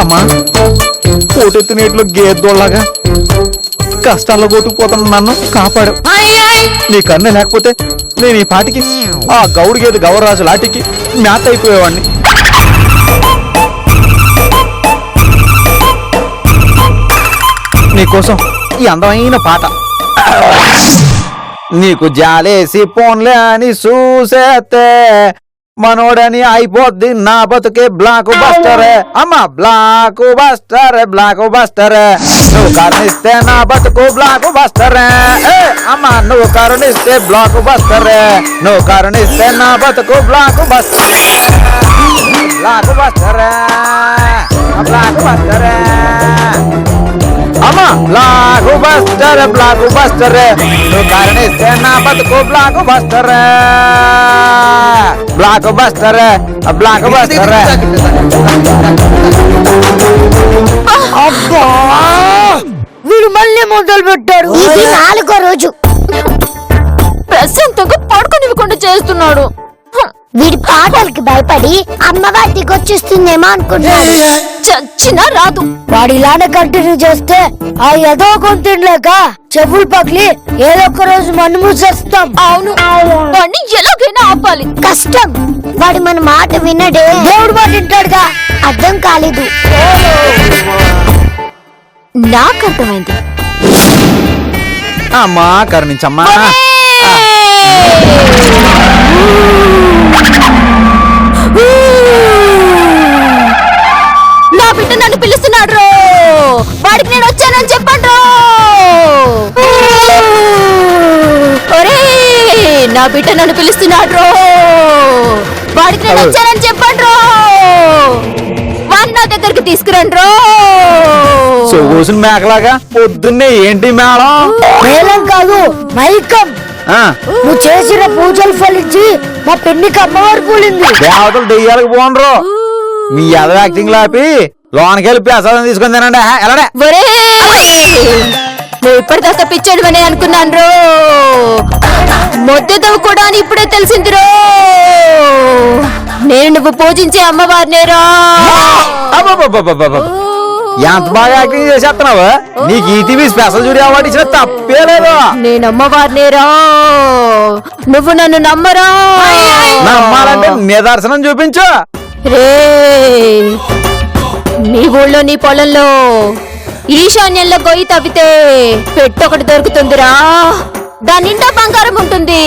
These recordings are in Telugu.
అమ్మా పోటెత్తి నీటిలో గేద్దోళ్ళగా కష్టాల్లో కొట్టుకుపోతున్నా నన్ను కాపాడు. నీ కన్ను లేకపోతే నేను ఈ పాటికి ఆ గౌడు గేదె గౌరరాజు లాటికి మ్యాత్ అయిపోయేవాడిని. నీకోసం ఈ అందమైన పాట. నీకు జాలేసి పోన్లే అని చూసేస్తే మనోడని అయిపోద్ది నా బతుకే బ్లాక్ బస్టరే. అమ్మా బ్లాక్ బస్టరే బ్లాక్ బస్టరే. నువ్వు కరుణిస్తే నా బతుకు బ్లాక్ బస్టరే. అమ్మా నువ్వు కరుణిస్తే బ్లాక్ బస్టరే. నువ్వు కరుణిస్తే నా బతుకు బ్లాక్ బస్టరే. బ్లాక్ బస్టరే బ్లాక్ బస్టరే. అమ్మా బ్లాక్ బస్టరే బ్లాక్ బస్టరే. నువ్వు కరుణిస్తే నా బతుకు బ్లాక్ బస్టరే. బ్లాక్ బస్టరే బ్లాక్ బస్టరే. అబ్బా వీడు మళ్ళీ మొదలు పెట్టాడు. ఇది 4వ రోజు. ప్రశాంతంగా పడుకోనివ్వకుండా చేస్తున్నాడు. వీడి పాటలకి భయపడి అమ్మవారి దిగొచ్చేస్తుందేమో అనుకుంటున్నాడు. చచ్చినా రాదు. వాడు ఇలానే కంటిన్యూ చేస్తే ఆ ఏదో కొంతిండ్లేక చెవులు పగిలి ఏదో ఒక రోజు మన్ను మూసేస్తాం. అవును, వాడిని ఎలాగైనా ఆపాలి. కష్టం. వాడు మన మాట వినడే. దేవుడు మాట వింటాడుగా. అర్థం కాలేదు. నాకు అర్థమైంది. అమ్మా కరుణించమ్మా. నా బిడ్డ నన్ను పిలుస్తున్నాడు రో. వాడికి నేను వచ్చానని చెప్పండి. నా బిడ్డ నన్ను పిలుస్తున్నాడు రో. వాడికి నేను వచ్చానని చెప్పండి రో. వాడిని నా దగ్గరికి తీసుకురండి రో. చూసిన మేకలాగా పొద్దున్నే ఏంటి మేళం? మేళం కాదు మైకం. నువ్వు చేసిన పూజలు ఫలించి మా పెన్నికి అమ్మవారు కూలింది. దేవతలు దెయ్యాలకు పోనరు. మీ ఎద యాక్టింగ్ లాపి లోనకెళ్ళి ప్రసాదం తీసుకుని తినండి. ఎలాడే నువ్వు ఇప్పటిదాకా పిచ్చాడువనే అనుకున్నాను రో. మొద్దెదవు కూడా అని ఇప్పుడే తెలిసింది రో. నేను నువ్వు పూజించే అమ్మవారినేరా. ఎంత బాగా యాక్టింగ్ చేసేస్తున్నావు. నీకు ఈటీవీ స్పెషల్ జూరీ అవార్డు ఇచ్చిన తప్పే లేదు. నేను అమ్మవారినేరా. నువ్వు నన్ను నమ్మరా. నమ్మాలంటే నిదర్శనం చూపించు. రే నీ ఊళ్ళో నీ పొలంలో ఈశాన్యంలో గొయ్యి తవ్వితే పెట్టొకటి దొరుకుతుందిరా. దాని నిండా బంగారం ఉంటుంది.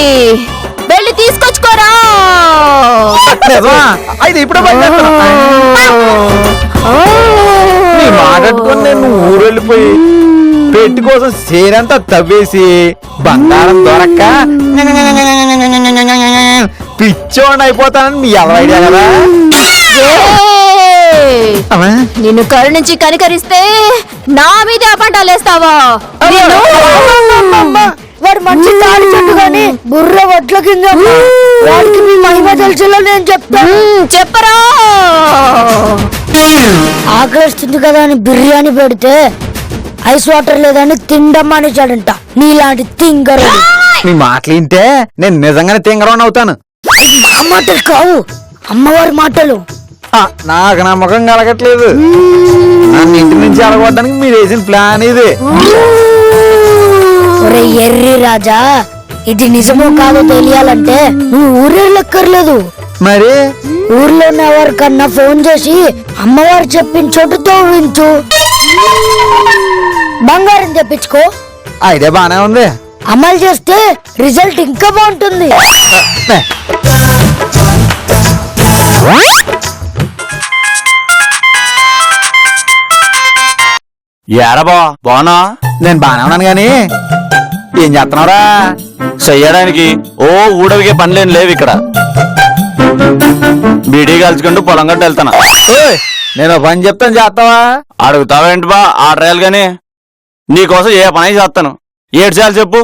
వెళ్ళి తీసుకొచ్చుకోరా. అయితే ఇప్పుడు నీ మాట్లాడుకుని నేను ఊరు వెళ్ళిపోయి పెట్టి కోసం సేనంతా తవ్వేసి బంగారం దొరక్క పిచ్చోండి అయిపోతానని మీ ఎవరు ఐడియా కదా. నిన్ను కరుణించి కనికరిస్తే నా మీద అపంటాలేస్తావా? వాడు మంచి తాడి చెట్టు గాని బుర్ర వడ్ల కింద. వాడికి మీ మహిమ తెలుసులో నేను చెప్తాను. చెప్పరా. ఆకలిస్తుంది కదా అని బిర్యానీ పెడితే ఐస్ వాటర్ లేదని తిండం మానేశాడంట. నీలాంటి తింగరు. నీ మాటలు వింటే నేను నిజంగానే తింగరని అవుతాను. మా మాటలు కావు, అమ్మవారి మాటలు. నాకు నమ్మకం కలగట్లేదు. నన్ను ఇంటి నుంచి అలగొట్టడానికి మీరు వేసిన ప్లాన్ ఇది. ఒరే ఎర్రి రాజా, ఇది నిజమో కాదో తెలియాలంటే నువ్వు ఊరెళ్ళక్కర్లేదు. మరి ఊర్లో ఉన్న ఎవరికన్నా ఫోన్ చేసి అమ్మవారు చెప్పిన చోటుతో వించు. బంగారం తెప్పించుకో. ఐడియా బానే ఉంది. అమలు చేస్తే రిజల్ట్ ఇంకా బాగుంటుంది. ఏడబా బానా? నేను బానే ఉన్నాను గాని ఏం చేస్తున్నావురా? చెయ్యడానికి ఓ ఊడవిగే పనిలేని లేవు ఇక్కడ. బీడీ కాల్చుకుంటూ పొలం గట్టు వెళ్తాను. నేను పని చెప్తాను చేస్తావా? అడుగుతావేంటి బా? ఆర్డర్ గాని నీకోసం ఏ పని చేస్తాను. ఏడు చేయాలి చెప్పు.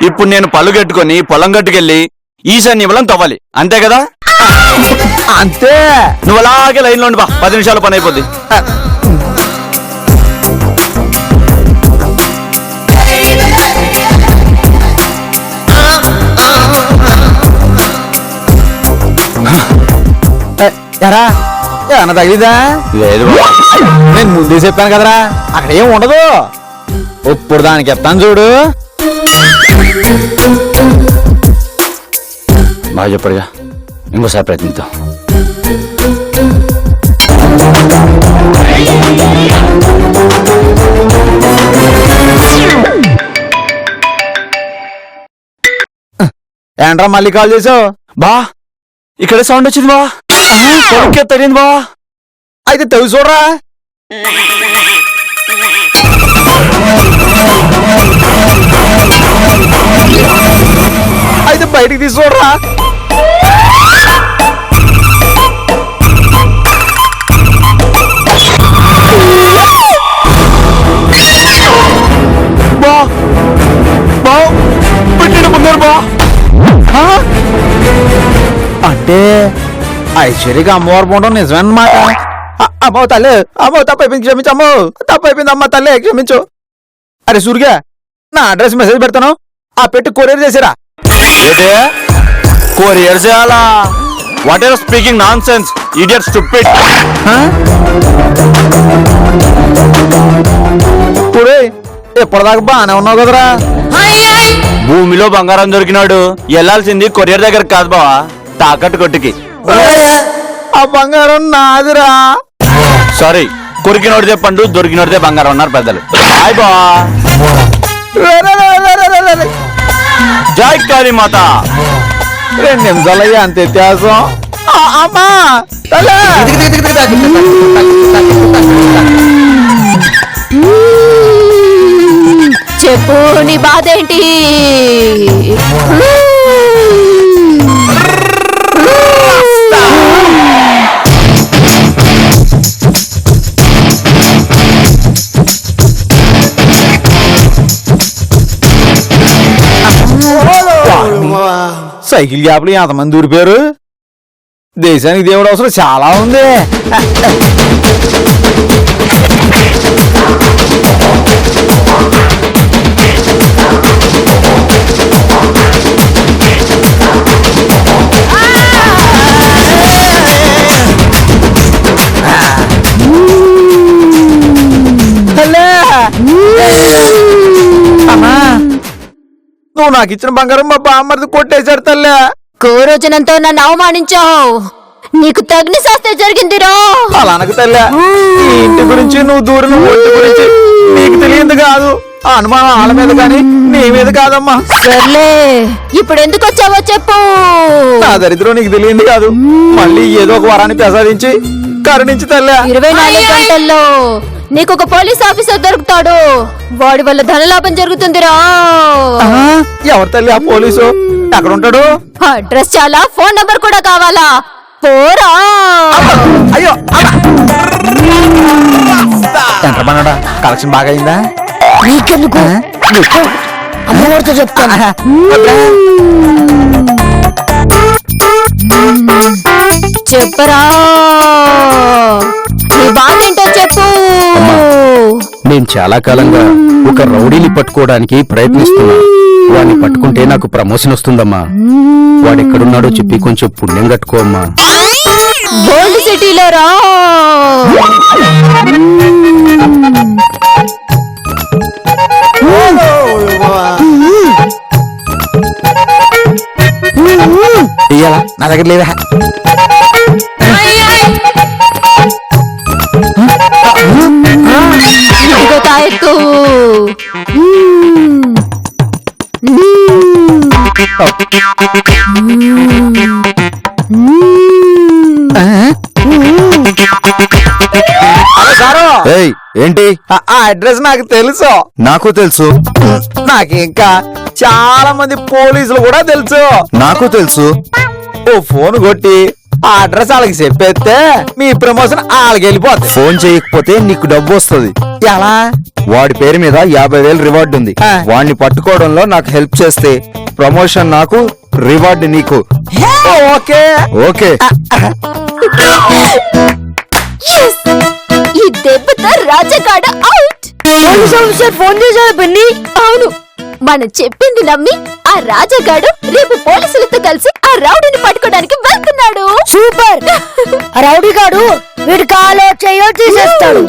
ఇప్పుడు నేను పళ్ళు కట్టుకుని పొలం గట్టుకెళ్ళి ఈశాన్య పొలం తవ్వాలి, అంతే కదా? అంతే. నువ్వు అలాగే లైన్లో ఉండి బా, 10 నిమిషాలు పని అయిపోద్ది. ఎరా ఏమన్నా తగిలిదా? లేదు బావా. నేను ముందే చెప్పాను కదరా, అక్కడ ఏం ఉండదు. ఇప్పుడు దానికి ఎత్తాను చూడు. బాగా చెప్పడుగా, ఇంకోసారి ప్రయత్నిద్దాం. ఏంట్రా మళ్ళీ కాల్ చేసావు? బా ఇక్కడ సౌండ్ వచ్చింది బా, తెలియదు బా. అయితే తెవి చూడరా. అయితే బయటికి తీసి చూడరా. బా బా పెట్టిన బంగారు బా. ఆ? అంటే ఐశ్వర్యకి అమ్మవారు పోవడం నిజమన్నమాట. అమ్మో తల్లి, అమ్మో తప్పైపోయింది, క్షమించు అమ్మో, తప్పైపోయింది అమ్మ తల్లి, క్షమించు. అరే సూరిగా, నా అడ్రస్ మెసేజ్ పెడతాను, ఆ పెట్టి కొరియర్ చేసిరా. ఏంటి కొరియర్ చేయాలా? What are speaking nonsense idiot stupid. ఇప్పుడు ఎప్పటిదాకా బాగానే ఉన్నావు కదరా. భూమిలో బంగారం దొరికినాడు, వెళ్ళాల్సింది కొరియర్ దగ్గర కాదు బావా, తాకట్టు కొట్టుకి. ఆ బంగారం నాదిరా. సారీ, కొరికినోడితే చెప్పండు, దొరికినోడితే బంగారం అన్నారు పెద్దలు. హాయ్ బావా. జై కాళీ మాత. 2 నిమిషాలయ్యా అంత వ్యత్యాసం. అమ్మా తల్లి. చెప్పు నీ బాధ ఏంటి? సైకిల్ గ్యాప్లు ఎంతమంది దూరిపోయారు. దేశానికి దేవుడు అవసరం చాలా ఉంది. అమ్మా, నువ్వు నాకు ఇచ్చిన బంగారం మా బామ్మర్ది కొట్టేశాడు తల్లే. కోరోజనంతో నన్ను అవమానించావు, నీకు తగిన శాస్త్రం జరిగిందిరా. అలా అనకు తల్లే, ఈ ఇంటి గురించి నువ్వు దూరిన ఒంటి గురించి నీకు తెలియదు కాదు. ఆ అనుమానం వాళ్ళ మీద కానీ నీ మీద కాదమ్మా. సర్లే, ఇప్పుడు ఎందుకు వచ్చావో చెప్పు. నా దరిద్రం నీకు తెలియదు కాదు. మళ్ళీ ఏదో ఒక వరాన్ని ప్రసాదించి కరుణించి తల్లే. 24 గంటల్లో నీకు ఒక పోలీస్ ఆఫీసర్ దొరుకుతాడు, వాడి వల్ల ధనలాభం జరుగుతుందిరా. ఎవరు తల్లి ఆ పోలీసు? ఎక్కడ ఉంటాడు? అడ్రస్ చాలా, ఫోన్ నంబర్ కూడా కావాలా? పోరా. అయ్యో ఎంత పన్నాడా? కలెక్షన్ బాగా అయిందా? నీకెందుకు, అమ్మవారితో చెప్తాను. చెప్పరా, నీ బాధ ఏంటో చెప్పు. నేను చాలా కాలంగా ఒక రౌడీని పట్టుకోవడానికి ప్రయత్నిస్తున్నాను. వాడిని పట్టుకుంటే నాకు ప్రమోషన్ వస్తుందమ్మా. వాడెక్కడున్నాడో చెప్పి కొంచెం పుణ్యం కట్టుకోమ్మా. గోల్డ్ సిటీలో రా. ఇయ్యాలా? నా దగ్గర లేదా? ఇదిగో తాయెత్తు. ఏయ్, ఏంటి? ఆ అడ్రస్ నాకు తెలుసు. నాకు తెలుసు. నాకు ఇంకా చాలా మంది పోలీసులు కూడా తెలుసు. నాకు తెలుసు. ఓ ఫోన్ కొట్టి ఆ అడ్రస్ వాళ్ళకి చెప్పేస్తే మీ ప్రమోషన్ వాళ్ళకి వెళ్ళిపోతుంది. ఫోన్ చేయకపోతే నీకు డబ్బు వస్తుంది. ఎలా? వాడి పేరు మీద 50,000 రివార్డు ఉంది. ఆ. వాడిని పట్టుకోవడంలో నాకు హెల్ప్ చేస్తే ప్రమోషన్ నాకు, రివార్డ్ నీకు. Okay okay Yes! ఈ దెబ్బతో రాజగాడు అవుట్. పోలీస్ ఆఫీసర్ ఫోన్ చేశాడు పిన్ని. అవును, మనం చెప్పింది నమ్మి ఆ రాజగాడు రేపు పోలీసులతో కలిసి ఆ రౌడీని పట్టుకోవడానికి వెళ్తున్నాడు. సూపర్. ఆ రౌడీ గాడు వీడి కాలో చెయ్యో తీసేస్తాడు.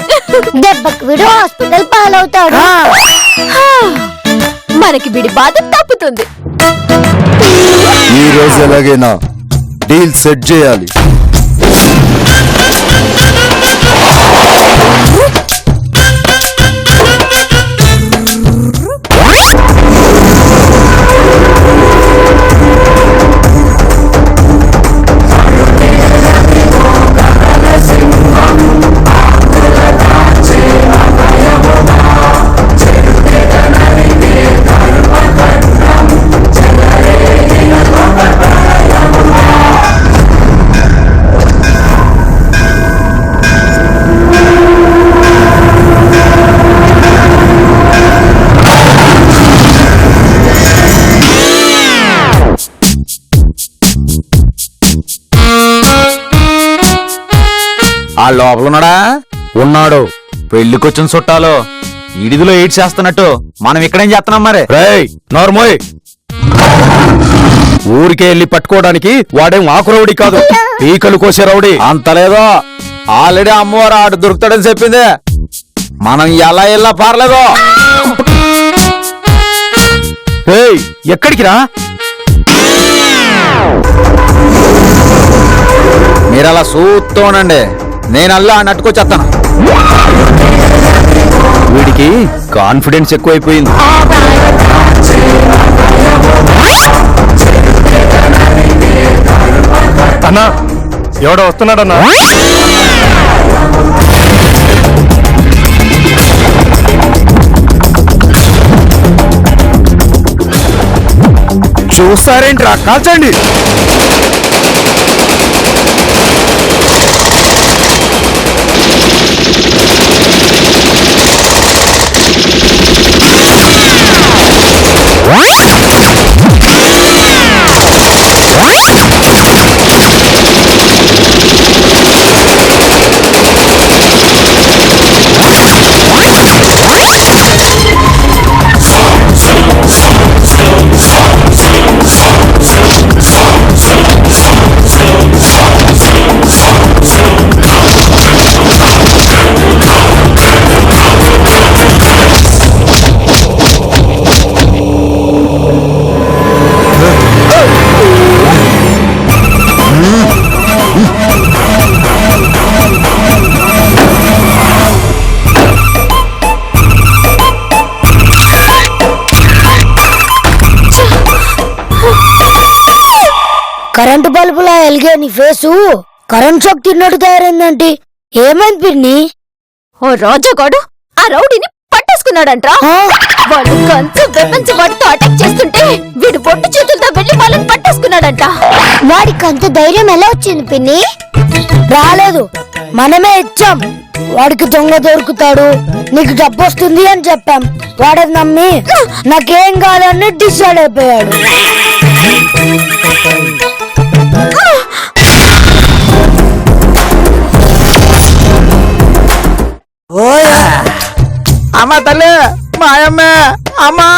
దెబ్బకి వీడు హాస్పిటల్ పాలవుతాడు. మనకి వీడి బాధ తప్పుతుంది. ఈ రోజు ఎలాగైనా డీల్ సెట్ చేయాలి. ఆ లోపల ఉన్నాడా? ఉన్నాడు. పెళ్లికొచ్చిన చుట్టాలు ఇడిదిలో ఎయిట్ చేస్తున్నట్టు మనం ఇక్కడేం చేస్తున్నాం మరి? రేయ్ నార్మోయ్, ఊరికే వెళ్ళి పట్టుకోవడానికి వాడేం ఆకు రౌడీ కాదు, పీకలు కోసే రౌడీ. అంత లేదో, ఆల్రెడీ అమ్మవారు ఆడు దొరుకుతాడని చెప్పింది. మనం ఎలా వెళ్ళా పారలేదో. రేయ్ ఎక్కడికి రా? మీరు అలా చూస్తూ ఉండండి, నేను అల్లా నట్టుకొచ్చేస్తాను. వీడికి కాన్ఫిడెన్స్ ఎక్కువైపోయింది. అన్నా ఎవడో వస్తున్నాడన్నా. చూస్తారేంట్రా, కాల్చండి. కరెంటు బల్బులా ఎలిగే నీ ఫేసు కరెంట్ షాక్ తిన్నట్టు తయారైందంటే ఏమైంది పిన్ని? ఓ రాజగాడు ఆ రౌడీని పట్టేసుకున్నాడంట్రా. వాడు కంచు వెపన్స్ వాడితో అటాక్ చేస్తుంటే వీడు బొట్టు చేతులతో వెళ్లి వాళ్ళని పట్టేసుకున్నాడంట. వాడికి అంత ధైర్యం ఎలా వచ్చింది పిన్ని? రాలేదు, మనమే ఇచ్చాం. వాడికి దొంగ దొరుకుతాడు, నీకు డబ్బు వస్తుంది అని చెప్పాం. వాడది నమ్మి నాకేం కాదని డిసైడ్ అయిపోయాడు. అమ్మా తల్లి, మాయమ్మ, అమ్మా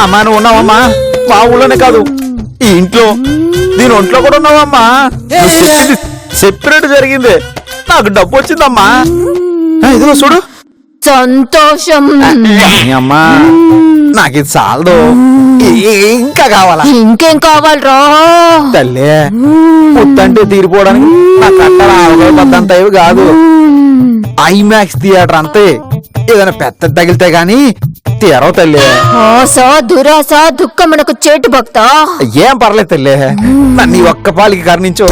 అమ్మా, నువ్వు ఉన్నావమ్మా? మా ఊళ్ళోనే కాదు, ఈ ఇంట్లో, దీని ఒంట్లో కూడా ఉన్నావమ్మా. సెపరేట్ జరిగింది, నాకు డబ్బు వచ్చిందమ్మా. ఇదిగో చూడు. సంతోషం. అమ్మా నాకు ఇది చాలదు, ఇంకా కావాలా? ఇంకేం కావాలరా తల్లి? పుత్తంటే తీరిపోవడానికి నా కట్టర 60 పద్దంత ఇవి కాదు, ఐమాక్స్ థియేటర్ అంతే. ఏదైనా పెద్ద తగిలితే గాని తీరవు తల్లి. ఆశ దురాశ దుఃఖమునకు చేటు భక్త. ఏం పర్లేదు తల్లి, నన్ను ఈ ఒక్క పాలికి కరుణించు.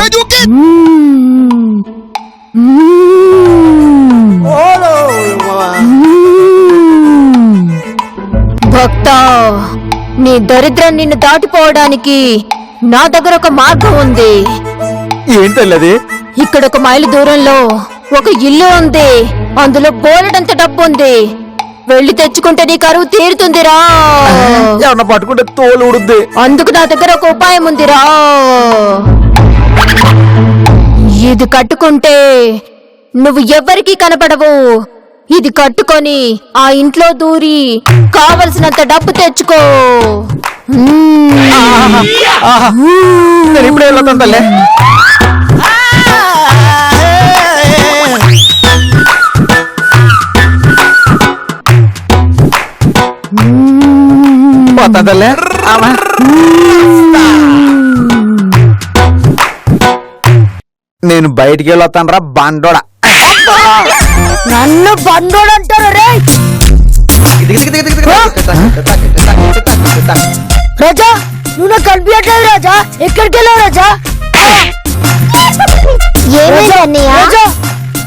భక్త, నీ దరిద్రం నిన్ను దాటిపోవడానికి నా దగ్గర ఒక మార్గం ఉంది. ఏంటి తల్లి అది? ఇక్కడ ఒక మైలు దూరంలో ఒక ఇల్లు ఉంది, అందులో బోలెడంత డబ్బు ఉంది. వెళ్ళి తెచ్చుకుంటే నీ కరువు తీరుతుందిరా. ఎవరన్నా పట్టుకుంటే తోలు ఉడుద్ది. అందుకు నా దగ్గర ఒక ఉపాయం ఉందిరా. ఇది కట్టుకుంటే నువ్వు ఎవ్వరికీ కనపడవు. ఇది కట్టుకొని ఆ ఇంట్లో దూరి కావలసినంత డబ్బు తెచ్చుకో. నేను ఇప్పుడే వెళ్తాను తల్లే. పోతా తల్లే. నేను బయటికి వెళ్ళొస్తాను రా బండోడా. నన్ను బండోడు అంటారు రే. రాజా నువ్వు నాకు కనిపించట్లేదు రాజా. ఎక్కడికి వెళ్ళావు రాజా? రాజా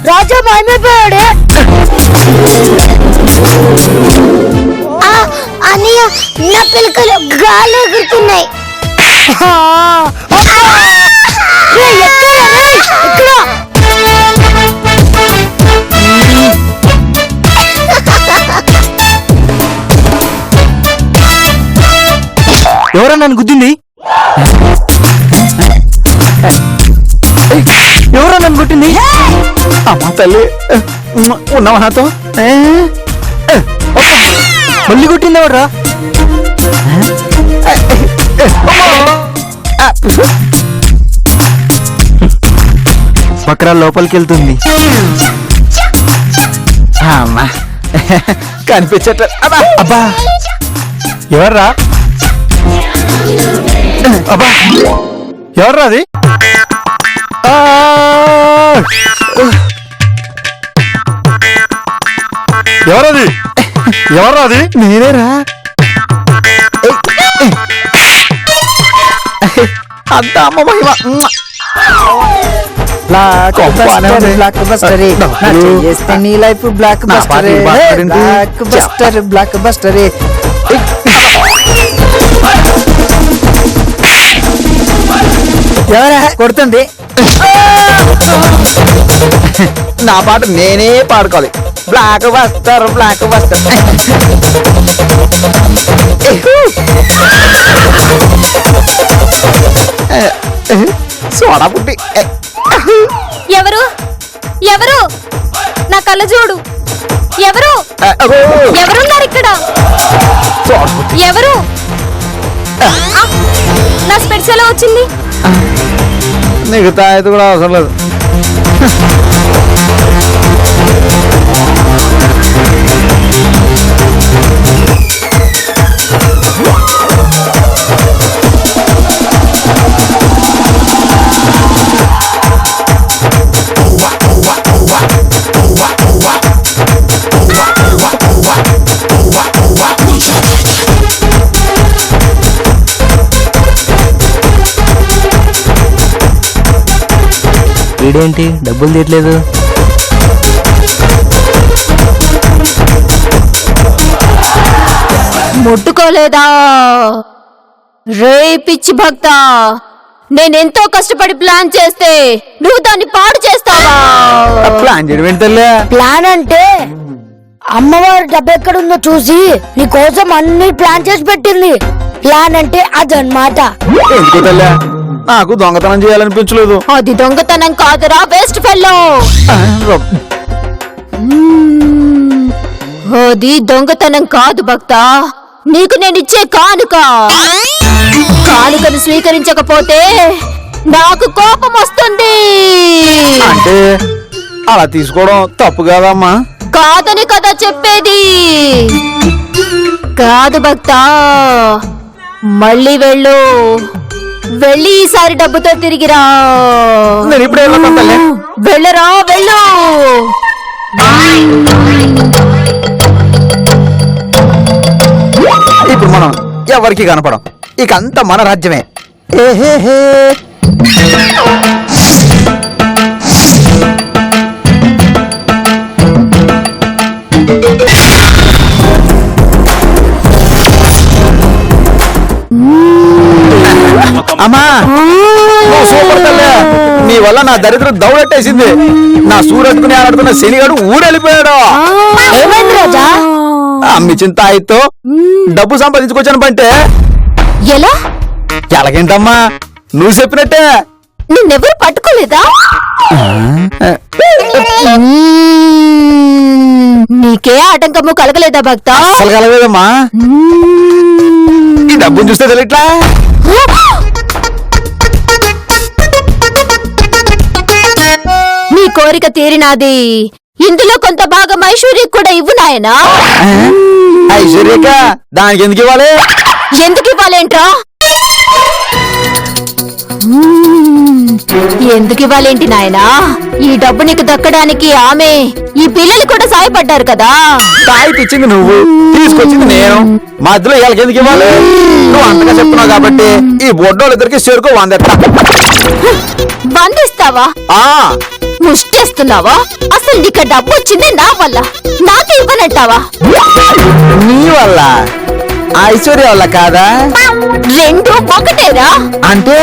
రాజా మాయమైపోయాడే. అన్నయ్య నా పిలకలు గాలి ఎగురుతున్నాయి. ఎవరా నన్ను గుద్దింది? ఎవరా నన్ను గుట్టింది? అమ్మా తల్లి ఉన్నావా నాతో? మళ్ళీ కొట్టింది ఎవరా? బక్రా లోపలికి వెళ్తుంది. అమ్మా కనిపించట్లే. అబ్బా ఎవర్రా? అబ్బా ఎవర్రా అది? ఎవరది? ఎవర్రా అది? నేనేరా. అంత అమ్మ మహిమ. బ్లాక్ బస్టర్ బ్లాక్ బస్టర్ నీ life blockbuster blockbuster blockbuster. ఎవరా కొడుతుంది? నా పాట నేనే పాడుకోవాలి. Blockbuster blockbuster. Soda పుట్టి. ఎవరు ఎవరు? నా కళ్ళ చూడు. ఎవరు ఎవరున్నారు ఇక్కడ? ఎవరు? నా స్పెట్స్ ఎలా వచ్చింది? నీకు తాయితీ కూడా అవసరం లేదు. వీడేంటి డబ్బులు తీయట్లేదు? ముట్టుకోలేదా? రే పిచ్చి భక్త, నేనెంతో కష్టపడి ప్లాన్ చేస్తే నువ్వు దాన్ని పాడు చేస్తావా? ప్లాన్ చేయడం ఏంటి తల్లి? ప్లాన్ అంటే అమ్మవారి డబ్బు ఎక్కడుందో చూసి నీ కోసం అన్ని ప్లాన్ చేసి పెట్టింది. ప్లాన్ అంటే అదన్నమాట. ఎందుకు తల్లి? నాకు దొంగతనం చేయాలనిపించలేదు. అది దొంగతనం కాదురా వేస్ట్ ఫెల్లో. అది దొంగతనం కాదు భక్త, నీకు నేనిచ్చే కానుక. కానుకను స్వీకరించకపోతే నాకు కోపం వస్తుంది. అంటే అలా తీసుకోవడం తప్పు కాదమ్మా? కాదని కదా చెప్పేది. కాదు భక్త, మళ్ళీ వెళ్ళు. వెళ్ళి ఈసారి డబ్బుతో తిరిగిరా. నేను ఇప్పుడే వెళ్ళరా వెళ్ళు. ఇప్పుడు మనం ఎవరికి కనపడం. ఇక అంతా మన రాజ్యమే. ఏహే అమ్మా సూపర్ తల్లే. నీ వల్ల నా దరిద్రం దౌడెట్టేసింది. నా సూరట్టుకుని ఆడుతున్న శనిగాడు ఊరెళ్ళిపోయాడు. ఏమైంది రాజా? అమ్మిచ్చిన తాయితో డబ్బు సంపాదించుకొచ్చాను బంటే. ఎలా? ఎలాగేంటమ్మా నువ్వు చెప్పినట్టే. నిన్నెవరు పట్టుకోలేదా? నీకే ఆటంకము కలగలేదా భక్త? అసలు కలగలేదమ్మా. ఈ డబ్బును చూస్తే తెలియట్లా. నీ కోరిక తీరినాది. ఇందులో కొంత భాగం ఐశ్వర్యకు కూడా ఇవ్వు నాయనా. ఐశ్వర్యక దానికి ఎందుకు ఇవ్వాలి? ఎందుకు ఇవ్వాలేంట్రా? ఎందుకు ఇవ్వాలేంటి నాయనా? ఈ డబ్బు నీకు దక్కడానికి ఆమె ఈ పిల్లలు కూడా సాయపడ్డారు కదా. తాయి ఇచ్చింది నువ్వు, తీసుకొచ్చింది నేను. మధ్యలో వీళ్ళకి ఎందుకు ఇవ్వాలి? నువ్వు అంతగా చెప్తున్నావు కాబట్టి ఈ బొడ్డోళ్ళిద్దరికి చెరుకు 100. బంధిస్తావా? ముష్టేస్తున్నావా? అసలు నీకు డబ్బు వచ్చింది నా వల్ల. నాకే ఇవ్వనంటావా? నీ వల్ల, ఐశ్వర్య వల్ల కాదా? రెండు ఒకటేరా. అంటే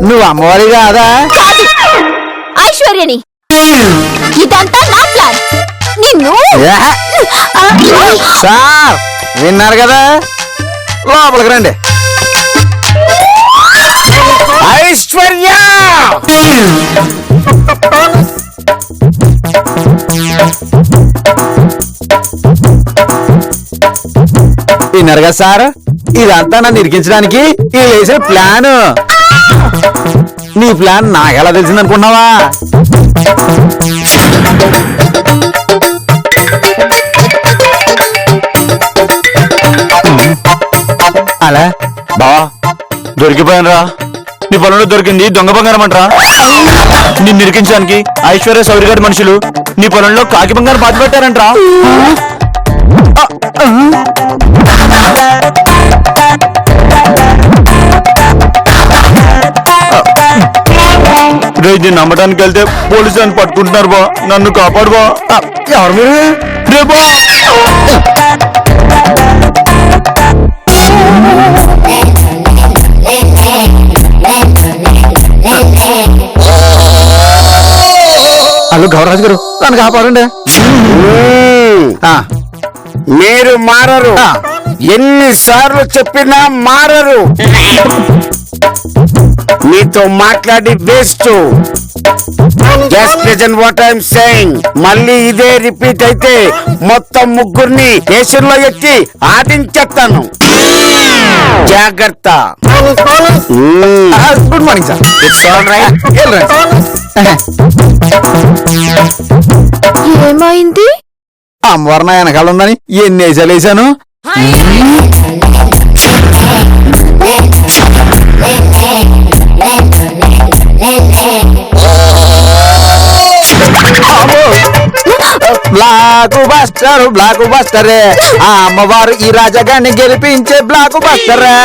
నువ్వు అమ్మవారి కాదా? కాదు, ఐశ్వర్యని. ఇదంతా నా ప్లాన్. నిన్ను సార్ విన్నారు కదా, లోపలికి రండి. ఐశ్వర్య విన్నారు కదా సార్, ఇదంతా నన్ను ఇరికించడానికి ఈ వేసిన ప్లాన్. నీ ప్లాన్ నాకెలా తెలిసింది అనుకున్నావా? అలా బావా దొరికిపోయాను రా. నీ పొలంలో దొరికింది దొంగ బంగారం అంటరా. నిన్ను నిరికించడానికి ఐశ్వర్య సౌరి గారి మనుషులు నీ పొలంలో కాకి బంగారం పాతి పెట్టారంట్రా. దీన్ని నమ్మడానికి వెళ్తే పోలీసు అని పట్టుకుంటున్నారు బా. నన్ను కాపాడు బా. ఎవరు మీరు? రేపా హలో గౌరరాజు గారు, నన్ను కాపాడండి. మీరు మారరు. ఎన్నిసార్లు చెప్పినా మారరు. మీతో మాట్లాడి waste. Just present what I'm saying. మళ్ళీ ఇదే రిపీట్ అయితే మొత్తం ముగ్గురిని స్టేషన్ లో ఎక్కి ఆడించేస్తాను. జాగ్రత్త. Good morning sir. It's all right. ఏమైంది? అమ్మవారు నా వెనకాల ఉందని ఎన్ని వేసాలు వేసాను. బ్లాక్ బస్టరే, ఆ అమ్మవారు ఈ రాజగాన్ని గెలిపించే బ్లాక్ బస్టరే.